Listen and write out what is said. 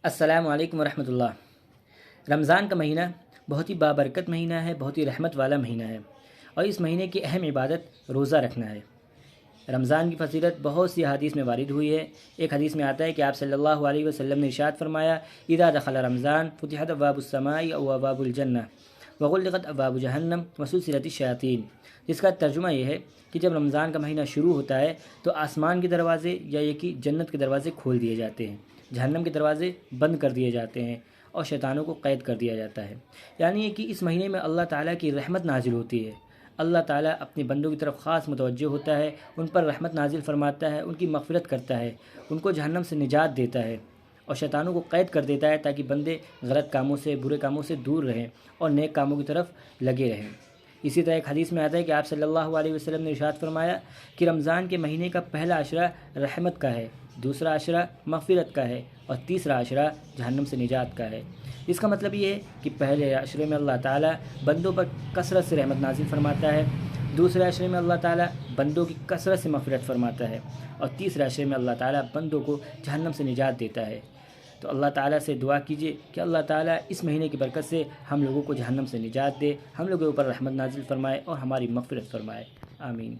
السلام علیکم ورحمۃ اللہ۔ رمضان کا مہینہ بہت ہی بابرکت مہینہ ہے، بہت ہی رحمت والا مہینہ ہے، اور اس مہینے کی اہم عبادت روزہ رکھنا ہے۔ رمضان کی فضیلت بہت سی احادیث میں وارد ہوئی ہے۔ ایک حدیث میں آتا ہے کہ آپ صلی اللہ علیہ وسلم نے ارشاد فرمایا، اذا دخل رمضان فتحت ابواب السماء او ابواب الجنہ وغلقت ابواب جہنم وسلسلت الشیاطین، جس کا ترجمہ یہ ہے کہ جب رمضان کا مہینہ شروع ہوتا ہے تو آسمان کے دروازے یا یہ کہ جنت کے دروازے کھول دیے جاتے ہیں، جہنم کے دروازے بند کر دیے جاتے ہیں، اور شیطانوں کو قید کر دیا جاتا ہے۔ یعنی یہ کہ اس مہینے میں اللہ تعالیٰ کی رحمت نازل ہوتی ہے۔ اللہ تعالیٰ اپنے بندوں کی طرف خاص متوجہ ہوتا ہے، ان پر رحمت نازل فرماتا ہے، ان کی مغفرت کرتا ہے، ان کو جہنم سے نجات دیتا ہے، اور شیطانوں کو قید کر دیتا ہے تاکہ بندے غلط کاموں سے، برے کاموں سے دور رہیں اور نیک کاموں کی طرف لگے رہیں۔ اسی طرح ایک حدیث میں آتا ہے کہ آپ صلی اللہ علیہ وسلم نے ارشاد فرمایا کہ رمضان کے مہینے کا پہلا عشرہ رحمت کا ہے، دوسرا عشرہ مغفرت کا ہے، اور تیسرا عشرہ جہنم سے نجات کا ہے۔ اس کا مطلب یہ ہے کہ پہلے عشرے میں اللہ تعالیٰ بندوں پر کثرت سے رحمت نازل فرماتا ہے، دوسرے عشرے میں اللہ تعالیٰ بندوں کی کثرت سے مغفرت فرماتا ہے، اور تیسرے عشرے میں اللہ تعالیٰ بندوں کو جہنم سے نجات دیتا ہے۔ تو اللہ تعالیٰ سے دعا کیجیے کہ اللہ تعالیٰ اس مہینے کی برکت سے ہم لوگوں کو جہنم سے نجات دے، ہم لوگوں کے اوپر رحمت نازل فرمائے اور ہماری مغفرت فرمائے۔ آمین۔